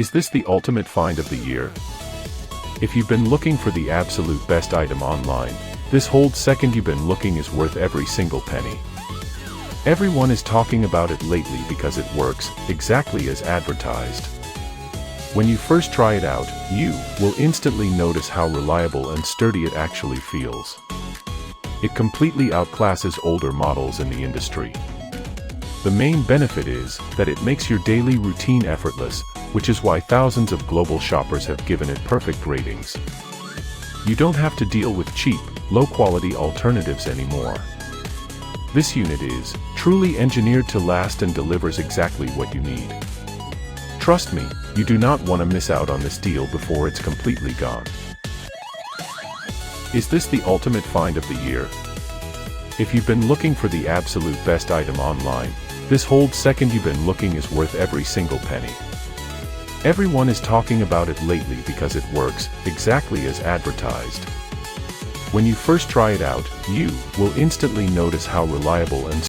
Is this the ultimate find of the year? If you've been looking for the absolute best item online, this whole second you've been looking is worth every single penny. Everyone is talking about it lately because it works exactly as advertised. When you first try it out, you will instantly notice how reliable and sturdy it actually feels. It completely outclasses older models in the industry. The main benefit is that it makes your daily routine effortless, which is why thousands of global shoppers have given it perfect ratings. You don't have to deal with cheap, low-quality alternatives anymore. This unit is truly engineered to last and delivers exactly what you need. Trust me, you do not want to miss out on this deal before it's completely gone. Is this the ultimate find of the year? If you've been looking for the absolute best item online, this whole second you've been looking is worth every single penny. Everyone is talking about it lately because it works exactly as advertised. When you first try it out, you will instantly notice how reliable and